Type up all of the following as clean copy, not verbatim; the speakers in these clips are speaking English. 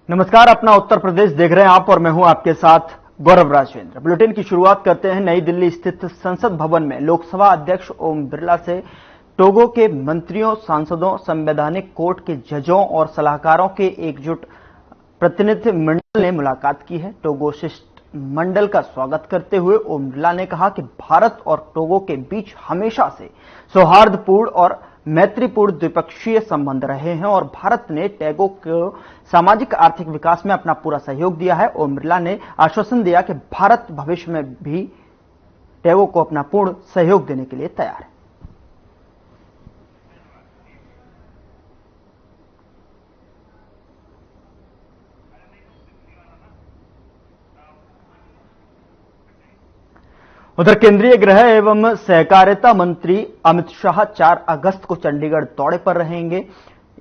नमस्कार, अपना उत्तर प्रदेश देख रहे हैं आप और मैं हूं आपके साथ गौरव राजेंद्र। बुलेटिन की शुरुआत करते हैं नई दिल्ली स्थित संसद भवन में लोकसभा अध्यक्ष ओम बिरला से टोगो के मंत्रियों, सांसदों, संवैधानिक कोर्ट के जजों और सलाहकारों के एकजुट प्रतिनिधि मंडल ने मुलाकात की है। टोगो शिष्टमंडल का स्वागत करते हुए ओम बिरला ने कहा कि भारत और टोगो के बीच हमेशा से सौहार्दपूर्ण और मैत्रीपूर्ण द्विपक्षीय संबंध रहे हैं और भारत ने टोगो को सामाजिक आर्थिक विकास में अपना पूरा सहयोग दिया है। ओम बिरला ने आश्वासन दिया कि भारत भविष्य में भी टोगो को अपना पूर्ण सहयोग देने के लिए तैयार है। उधर केंद्रीय गृह एवं सहकारिता मंत्री अमित शाह 4 अगस्त को चंडीगढ़ दौरे पर रहेंगे।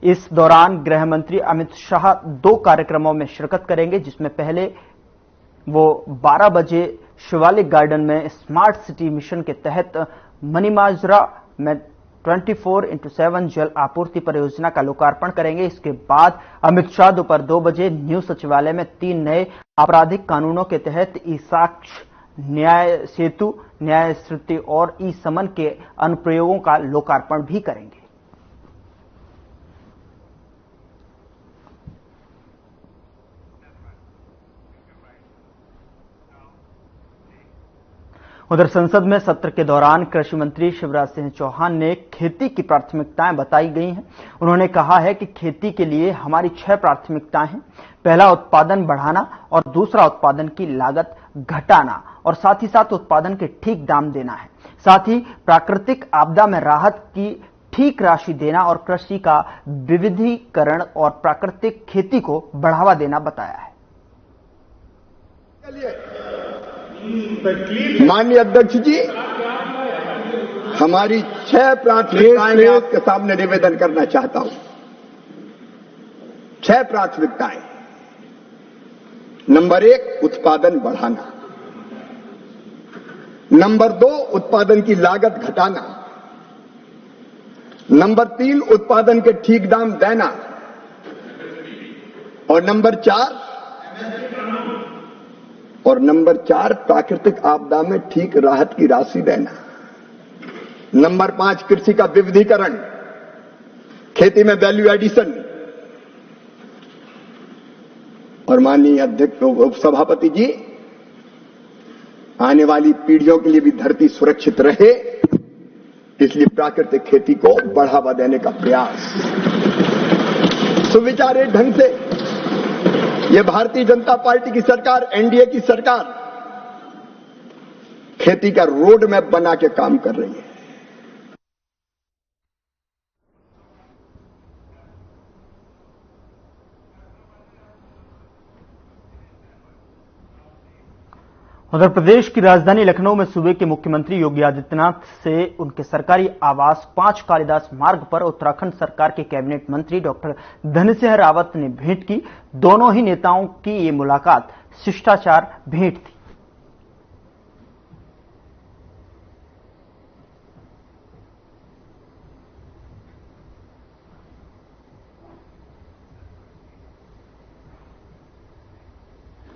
इस दौरान गृह मंत्री अमित शाह 2 कार्यक्रमों में शिरकत करेंगे, जिसमें पहले वो 12 बजे शिवालिक गार्डन में स्मार्ट सिटी मिशन के तहत मनीमाजरा में 24x7 जल आपूर्ति परियोजना का लोकार्पण करेंगे। इसके बाद अमित शाह दोपहर 2 बजे न्यू सचिवालय में 3 नए आपराधिक कानूनों के तहत ई साक्ष्य, न्याय सेतु, न्याय स्मृति और ई समन के अनुप्रयोगों का लोकार्पण भी करेंगे। उधर संसद में सत्र के दौरान कृषि मंत्री शिवराज सिंह चौहान ने खेती की प्राथमिकताएं बताई गई हैं। उन्होंने कहा है कि खेती के लिए हमारी 6 प्राथमिकताएं हैं। पहला, उत्पादन बढ़ाना और दूसरा, उत्पादन की लागत घटाना और साथ ही साथ उत्पादन के ठीक दाम देना है। साथ ही प्राकृतिक आपदा में राहत की ठीक राशि देना और कृषि का विविधीकरण और प्राकृतिक खेती को बढ़ावा देना बताया है। माननीय अध्यक्ष जी, हमारी 6 प्राथमिकताएं मैं आपके सामने निवेदन करना चाहता हूं। 6 प्राथमिकताएं। नंबर 1, उत्पादन बढ़ाना। नंबर 2, उत्पादन की लागत घटाना। नंबर 3, उत्पादन के ठीक दाम देना। और नंबर 4, प्राकृतिक आपदा में ठीक राहत की राशि देना। नंबर 5, कृषि का विविधीकरण, खेती में वैल्यू एडिशन। और माननीय अध्यक्ष उपसभापति जी, आने वाली पीढ़ियों के लिए भी धरती सुरक्षित रहे, इसलिए प्राकृतिक खेती को बढ़ावा देने का प्रयास सुविचारे ढंग से यह भारतीय जनता पार्टी की सरकार, एनडीए की सरकार खेती का रोड मैप बना के काम कर रही है। उधर प्रदेश की राजधानी लखनऊ में सूबे के मुख्यमंत्री योगी आदित्यनाथ से उनके सरकारी आवास 5 कालिदास मार्ग पर उत्तराखंड सरकार के कैबिनेट मंत्री डॉक्टर धन सिंह रावत ने भेंट की। दोनों ही नेताओं की ये मुलाकात शिष्टाचार भेंट थी।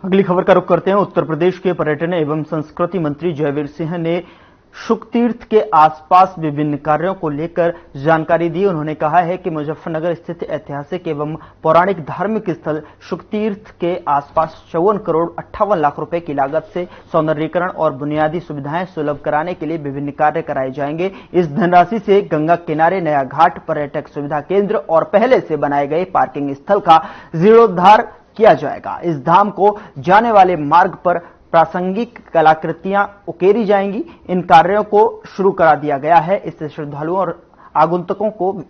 अगली खबर का रुख करते हैं। उत्तर प्रदेश के पर्यटन एवं संस्कृति मंत्री जयवीर सिंह ने शुकतीर्थ के आसपास विभिन्न कार्यों को लेकर जानकारी दी। उन्होंने कहा है कि मुजफ्फरनगर स्थित ऐतिहासिक एवं पौराणिक धार्मिक स्थल शुकतीर्थ के आसपास 54 करोड़ 58 लाख रुपए की लागत से सौंदर्यीकरण और बुनियादी सुविधाएं सुलभ कराने के लिए विभिन्न कार्य कराए जाएंगे। इस धनराशि से गंगा किनारे नया घाट, पर्यटक सुविधा केंद्र और पहले से बनाए गए पार्किंग स्थल का जीर्णोद्धार किया जाएगा। इस धाम को जाने वाले मार्ग पर प्रासंगिक कलाकृतियां उकेरी जाएंगी। इन कार्यों को शुरू करा दिया गया है। इससे श्रद्धालुओं और आगंतुकों को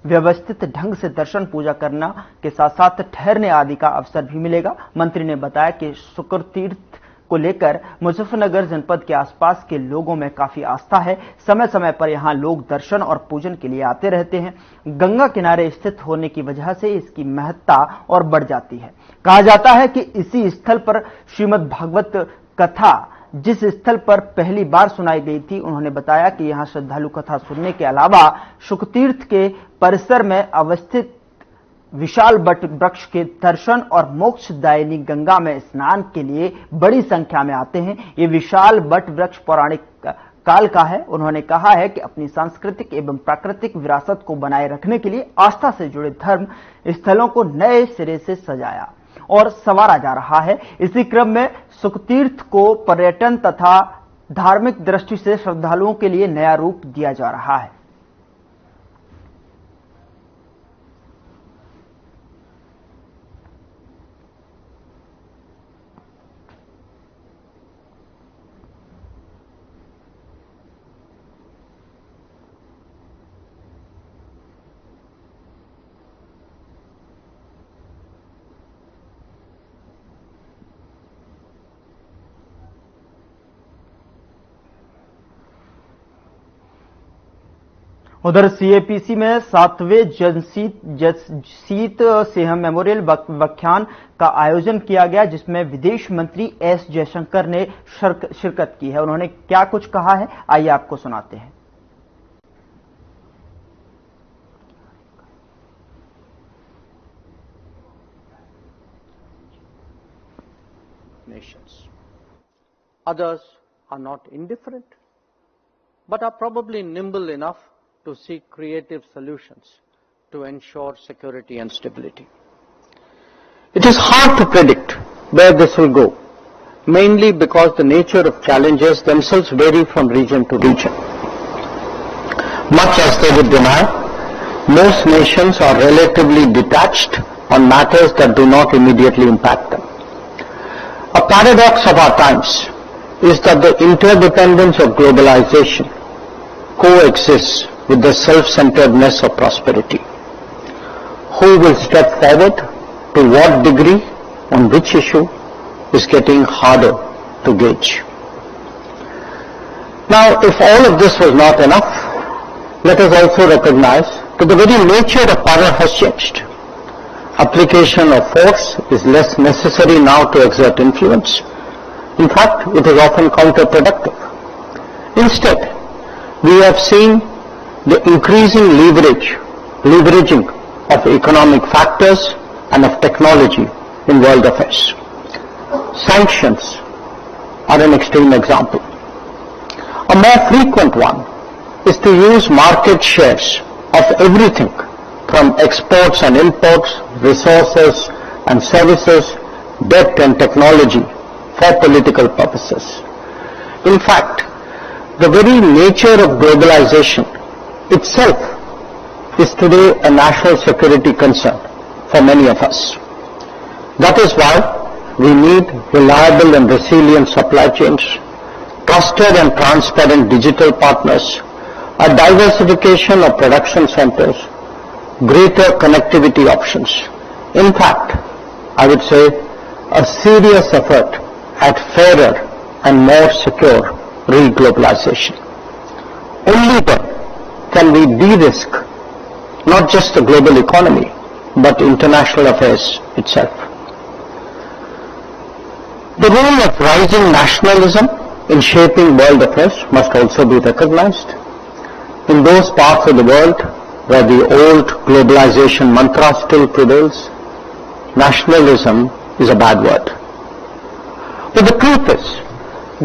व्यवस्थित ढंग से दर्शन पूजा करना के साथ साथ ठहरने आदि का अवसर भी मिलेगा। मंत्री ने बताया कि शुकतीर्थ को लेकर मुजफ्फरनगर जनपद के आसपास के लोगों में काफी आस्था है। समय समय पर यहां लोग दर्शन और पूजन के लिए आते रहते हैं। गंगा किनारे स्थित होने की वजह से इसकी महत्ता और बढ़ जाती है। कहा जाता है कि इसी स्थल पर श्रीमद् भागवत कथा जिस स्थल पर पहली बार सुनाई गई थी, उन्होंने बताया कि यहां श्रद्धालु कथा सुनने के अलावा शुकतीर्थ के परिसर में अवस्थित विशाल वट वृक्ष के दर्शन और मोक्षदायिनी गंगा में स्नान के लिए बड़ी संख्या में आते हैं। ये विशाल वट वृक्ष पौराणिक काल का है। उन्होंने कहा है कि अपनी सांस्कृतिक एवं प्राकृतिक विरासत को बनाए रखने के लिए आस्था से जुड़े धर्म स्थलों को नए सिरे से सजाया और संवारा जा रहा है। इसी क्रम में सुखतीर्थ को पर्यटन तथा धार्मिक दृष्टि से श्रद्धालुओं के लिए नया रूप दिया जा रहा है। उधर सीएपीसी में 7वें जसजीत सिंह मेमोरियल व्याख्यान का आयोजन किया गया, जिसमें विदेश मंत्री एस जयशंकर ने शिरकत की है। उन्होंने क्या कुछ कहा है, आइए आपको सुनाते हैं। Nations. Others are not indifferent, but are probably nimble enough to seek creative solutions to ensure security and stability. It is hard to predict where this will go, mainly because the nature of challenges themselves vary from region to region. Much as they would deny, most nations are relatively detached on matters that do not immediately impact them. A paradox of our times is that the interdependence of globalization coexists with the self-centeredness of prosperity. Who will step forward, to what degree, on which issue, is getting harder to gauge. Now, if all of this was not enough, let us also recognize that the very nature of power has changed. Application of force is less necessary now to exert influence. In fact, it is often counterproductive. Instead, we have seen the increasing leveraging of economic factors and of technology in world affairs. Sanctions are an extreme example. A more frequent one is to use market shares of everything from exports and imports, resources and services, debt and technology for political purposes. In fact, the very nature of globalization itself is today a national security concern for many of us. That is why we need reliable and resilient supply chains, trusted and transparent digital partners, a diversification of production centers, greater connectivity options. In fact, I would say a serious effort at fairer and more secure re-globalization. Only then can we de-risk not just the global economy, but international affairs itself. The role of rising nationalism in shaping world affairs must also be recognized. In those parts of the world where the old globalization mantra still prevails, nationalism is a bad word. But the truth is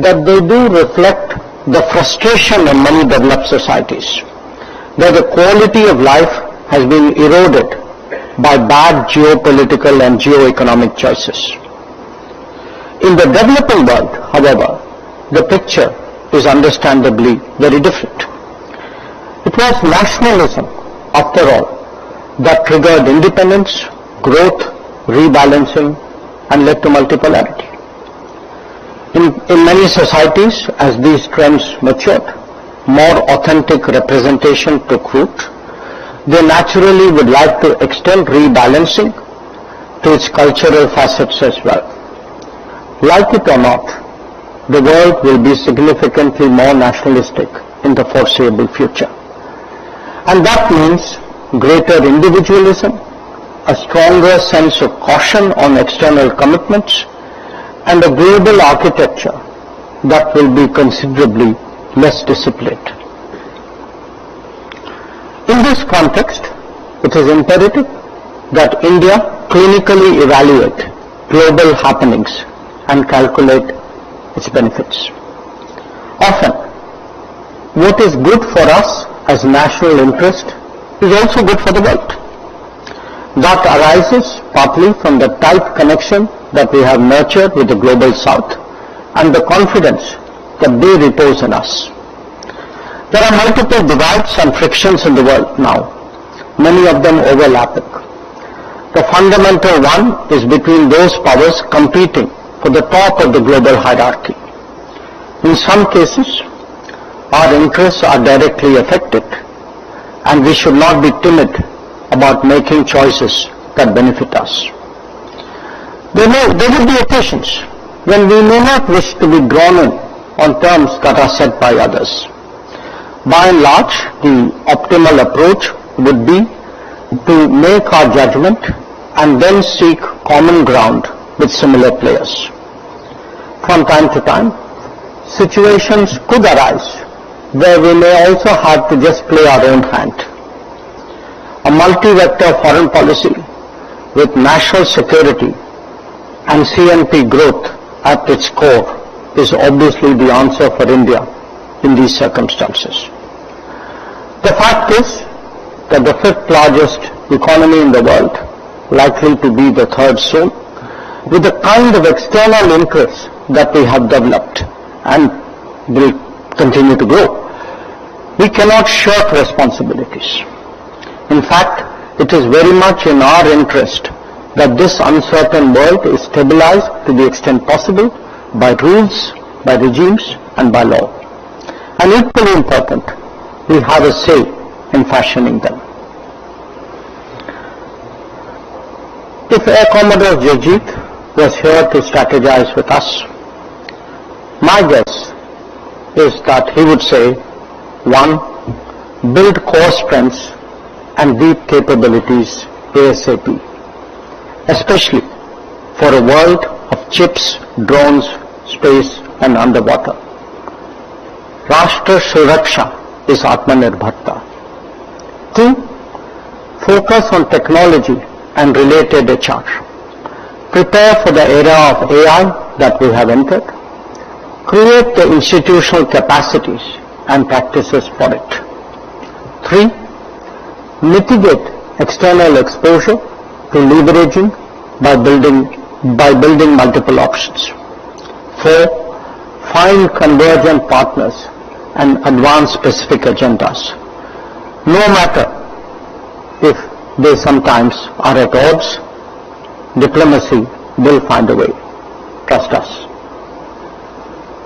that they do reflect the frustration in many developed societies, where the quality of life has been eroded by bad geopolitical and geo-economic choices. In the developing world, however, the picture is understandably very different. It was nationalism, after all, that triggered independence, growth, rebalancing, and led to multipolarity. In many societies, as these trends matured, more authentic representation took root. They naturally would like to extend rebalancing to its cultural facets as well. Like it or not, the world will be significantly more nationalistic in the foreseeable future. And that means greater individualism, a stronger sense of caution on external commitments, and a global architecture that will be considerably less disciplined. In this context, it is imperative that India clinically evaluate global happenings and calculate its benefits. Often, what is good for us as national interest is also good for the world. That arises partly from the tight connection that we have nurtured with the global south and the confidence that they repose in us. There are multiple divides and frictions in the world now, many of them overlapping. The fundamental one is between those powers competing for the top of the global hierarchy. In some cases, our interests are directly affected, and we should not be timid about making choices that benefit us. There will be occasions when we may not wish to be drawn in on terms that are set by others. By and large, the optimal approach would be to make our judgment and then seek common ground with similar players. From time to time, situations could arise where we may also have to just play our own hand. A multi-vector foreign policy with national security and CNP growth at its core is obviously the answer for India in these circumstances. The fact is that the fifth largest economy in the world, likely to be the third soon, with the kind of external interests that we have developed and will continue to grow, we cannot shirk responsibilities. In fact, it is very much in our interest that this uncertain world is stabilized to the extent possible by rules, by regimes, and by law. And equally important, we have a say in fashioning them. If Air Commodore Jagjeet was here to strategize with us, my guess is that he would say, 1. Build core strengths and deep capabilities ASAP, especially for a world of chips, drones, space and underwater. Rashtra Suraksha is Atmanirbharta. 2. Focus on technology and related HR. Prepare for the era of AI that we have entered. Create the institutional capacities and practices for it. 3. Mitigate external exposure to leveraging by building multiple options. 4. Find convergent partners and advance specific agendas, no matter if they sometimes are at odds. Diplomacy will find a way. Trust us.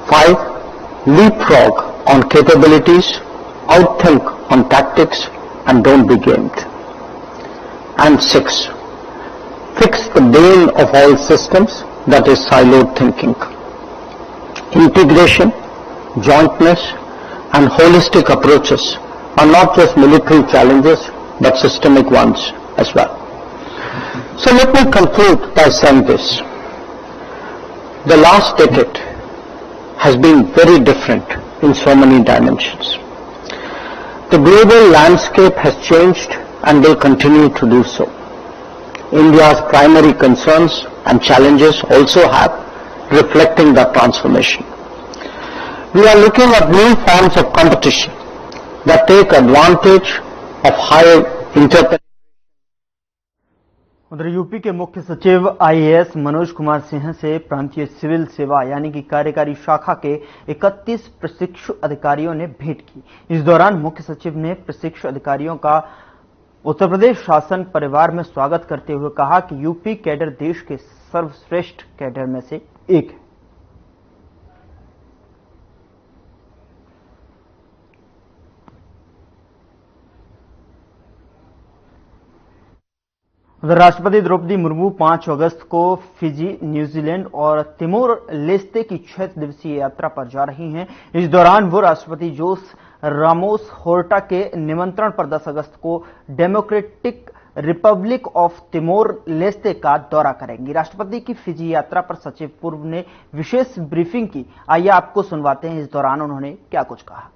5. Leapfrog on capabilities, outthink on tactics, and don't be gamed. And 6. Fix the bane of all systems, that is siloed thinking. Integration, jointness, and holistic approaches are not just military challenges, but systemic ones as well. So let me conclude by saying this. The last decade has been very different in so many dimensions. The global landscape has changed and will continue to do so. India's primary concerns and challenges also have, reflecting that transformation. We are looking at new forms of competition that take advantage of high interpenetration. उधर UP के मुख्य सचिव IAS Manoj Kumar Singh से प्रांतीय civil सेवा यानी कि कार्यकारी शाखा के 31 प्रशिक्षु अधिकारियों ने भेंट की। इस दौरान मुख्य सचिव ने प्रशिक्षु अधिकारियों का उत्तर प्रदेश शासन परिवार में स्वागत करते हुए कहा कि यूपी कैडर देश के सर्वश्रेष्ठ कैडर में से एक है। राष्ट्रपति द्रौपदी मुर्मू 5 अगस्त को फिजी, न्यूजीलैंड और तिमोर लेस्ते की 6 दिवसीय यात्रा पर जा रही हैं। इस दौरान वो राष्ट्रपति जोस रामोस होर्टा के निमंत्रण पर 10 अगस्त को democratic Republic of Timor Leste का दौरा करेंगी। राष्ट्रपति की फिजी यात्रा पर सचिव पूर्व ने विशेष ब्रीफिंग की। आइए आपको सुनवाते हैं इस दौरान उन्होंने क्या कुछ कहा।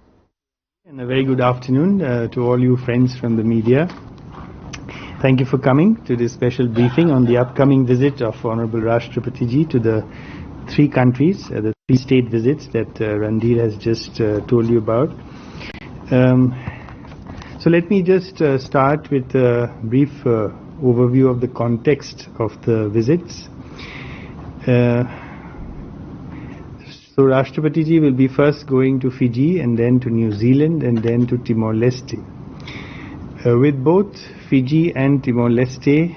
And a very good afternoon to all you friends from the media. Thank you for coming to this special briefing on the upcoming visit of Honorable Rashtrapati Ji to the 3 countries, the 3 state visits that Randhir has just told you about. So let me just start with a brief overview of the context of the visits. So Rashtrapati Ji will be first going to Fiji and then to New Zealand and then to Timor-Leste. With both Fiji and Timor-Leste,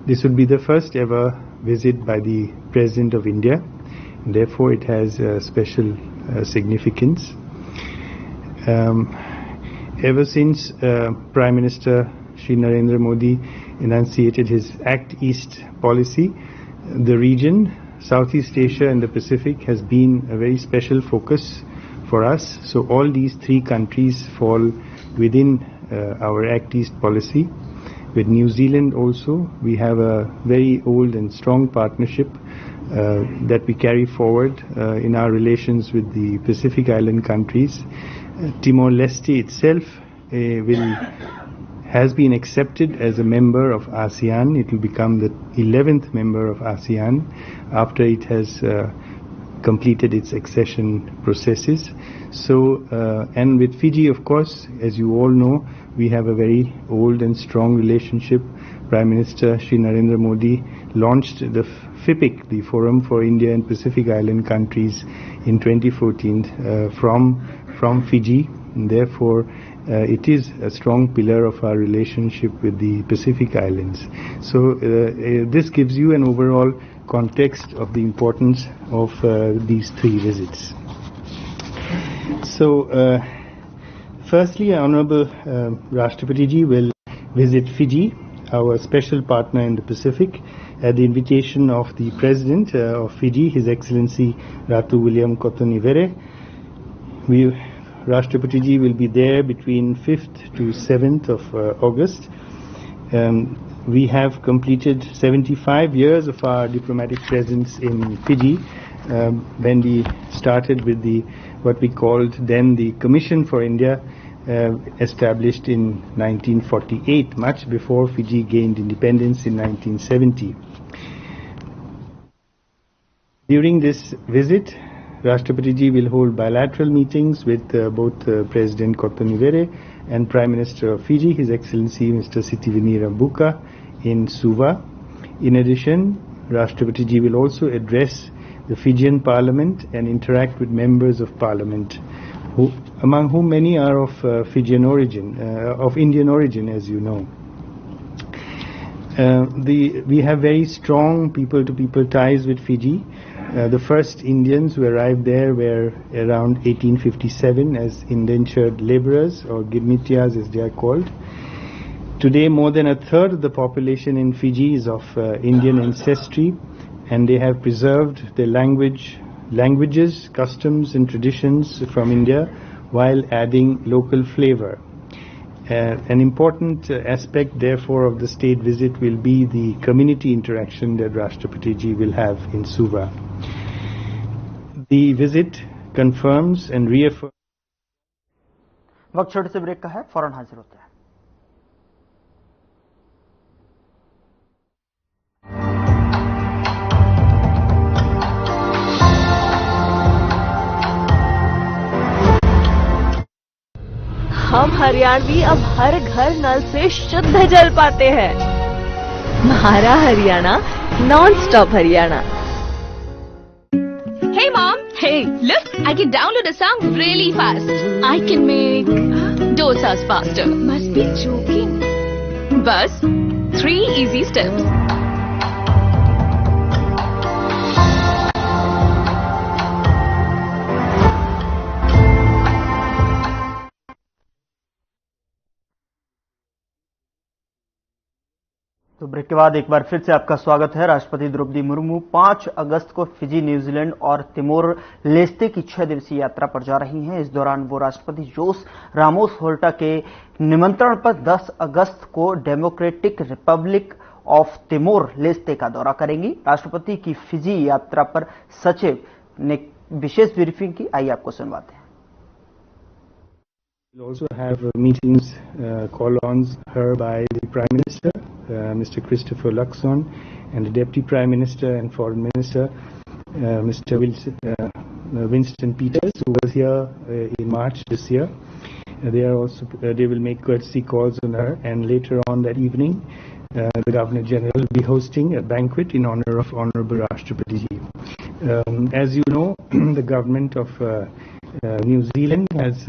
this would be the first ever visit by the President of India. Therefore, it has special significance. Ever since Prime Minister Shri Narendra Modi enunciated his Act East policy, the region, Southeast Asia and the Pacific, has been a very special focus for us. So all these 3 countries fall within our Act East policy. With New Zealand also, we have a very old and strong partnership that we carry forward in our relations with the Pacific Island countries. Timor-Leste itself has been accepted as a member of ASEAN. It will become the 11th member of ASEAN after it has completed its accession processes. So, and with Fiji, of course, as you all know, we have a very old and strong relationship. Prime Minister Shri Narendra Modi launched the FIPIC, the Forum for India and Pacific Island Countries, in 2014 from Fiji. And therefore, it is a strong pillar of our relationship with the Pacific Islands. So this gives you an overall context of the importance of these 3 visits. So, firstly, Honorable Rashtrapati Ji will visit Fiji, our special partner in the Pacific, at the invitation of the President of Fiji, His Excellency Ratu William Kotoni-Vere. Rashtrapati Ji will be there between 5th to 7th of August. We have completed 75 years of our diplomatic presence in Fiji when we started with what we called then the Commission for India, established in 1948, much before Fiji gained independence in 1970. During this visit, Rashtrapati Ji will hold bilateral meetings with both President Kotoni-Vere and Prime Minister of Fiji, His Excellency Mr. Sitiveni Rabuka, in Suva. In addition, Rashtrapati Ji will also address the Fijian Parliament and interact with members of Parliament, among whom many are of Fijian origin, of Indian origin, as you know. We have very strong people-to-people ties with Fiji. The first Indians who arrived there were around 1857 as indentured laborers, or Girmitias as they are called. Today, more than a third of the population in Fiji is of Indian ancestry, and they have preserved their languages, customs and traditions from India while adding local flavor. An important aspect, therefore, of the state visit will be the community interaction that Rashtrapati Ji will have in Suva. The visit confirms and reaffirms. वक्त छोटे से break का है, फौरन हाजिर होते हैं। हम हरियाणवी अब हर घर नल से शुद्ध जल पाते हैं। हमारा Haryana non stop Haryana. Hey mom, hey, look, I can download a song really fast. I can make dosas faster. Must be joking. Bus, 3 easy steps. तो ब्रेक के बाद एक बार फिर से आपका स्वागत है। राष्ट्रपति द्रौपदी मुर्मू 5 अगस्त को फिजी, न्यूजीलैंड और तिमोर लेस्ते की 6 दिवसीय यात्रा पर जा रही हैं। इस दौरान वो राष्ट्रपति जोस रामोस होर्टा के निमंत्रण पर 10 अगस्त को democratic Republic of Timor Leste का दौरा करेंगी। राष्ट्रपति की फिजी यात्रा पर सचिव ने विशेष ब्रीफिंग की, आइए आपको सुनवाते हैं। We'll also have meetings, call-ons her by the Prime Minister Mr. Christopher Luxon, and the Deputy Prime Minister and Foreign Minister, Mr. Winston Peters, who was here in March this year. They will make courtesy calls on her, and later on that evening, the Governor General will be hosting a banquet in honor of Honorable Rashtrapati Ji. As you know, the government of New Zealand has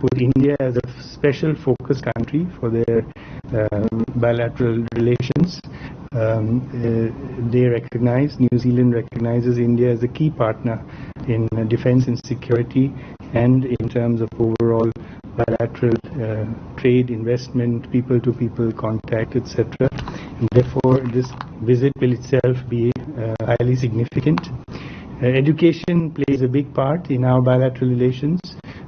put India as a special focus country for their bilateral relations. New Zealand recognizes India as a key partner in defense and security and in terms of overall bilateral trade, investment, people-to-people contact, etc. Therefore, this visit will itself be highly significant. Education plays a big part in our bilateral relations.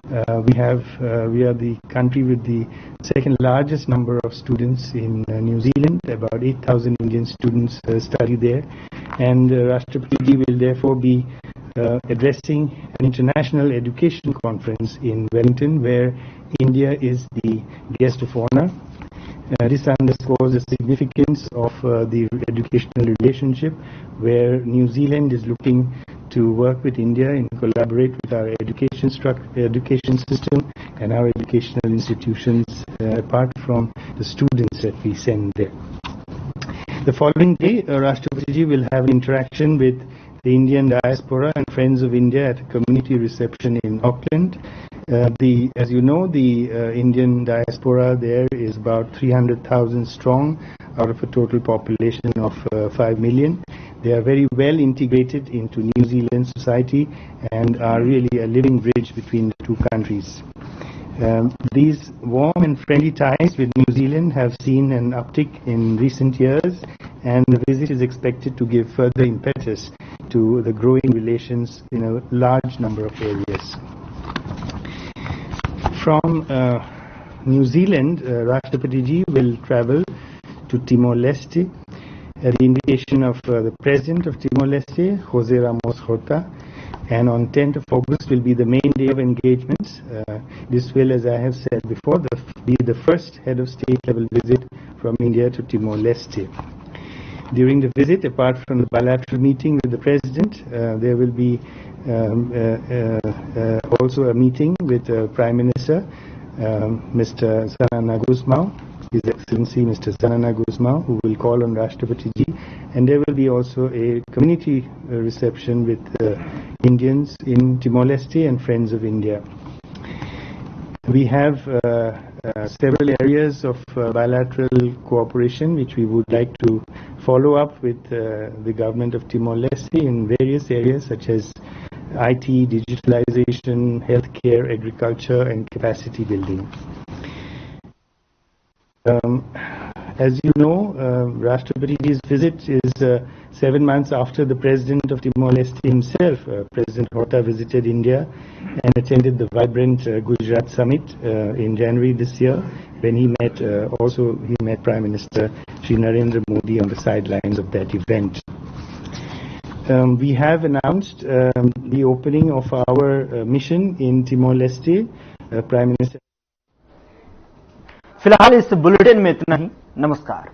We are the country with the second largest number of students in New Zealand. About 8,000 Indian students study there, and Rashtrapati Ji will therefore be addressing an international education conference in Wellington, where India is the guest of honor. This underscores the significance of the educational relationship, where New Zealand is looking to work with India and collaborate with our education system and our educational institutions, apart from the students that we send there. The following day, Rashtrapati Ji will have an interaction with the Indian diaspora and Friends of India at a community reception in Auckland. As you know, the Indian diaspora there is about 300,000 strong out of a total population of 5 million. They are very well integrated into New Zealand society and are really a living bridge between the two countries. These warm and friendly ties with New Zealand have seen an uptick in recent years, and the visit is expected to give further impetus to the growing relations in a large number of areas. From New Zealand, Rashtrapati Ji will travel to Timor-Leste at the invitation of the President of Timor-Leste, Jose Ramos Horta, and on 10th of August will be the main day of engagements. This will, as I have said before, be the first head of state level visit from India to Timor-Leste. During the visit, apart from the bilateral meeting with the President, there will be also a meeting with Prime Minister Mr. Sanana Gusmao, His Excellency Mr. Sanana Gusmao, who will call on Rashtrapati Ji, and there will be also a community reception with Indians in Timor-Leste and Friends of India. We have several areas of bilateral cooperation which we would like to follow up with the government of Timor-Leste in various areas such as IT, digitalization, healthcare, agriculture, and capacity building. As you know, Rashtrapati's visit is 7 months after the President of Timor-Leste himself, President Horta, visited India and attended the vibrant Gujarat Summit in January this year, when he met Prime Minister Shri Narendra Modi on the sidelines of that event. We have announced the opening of our mission in Timor-Leste. Prime Minister. फिलहाल इस bulletin में इतना ही। नमस्कार।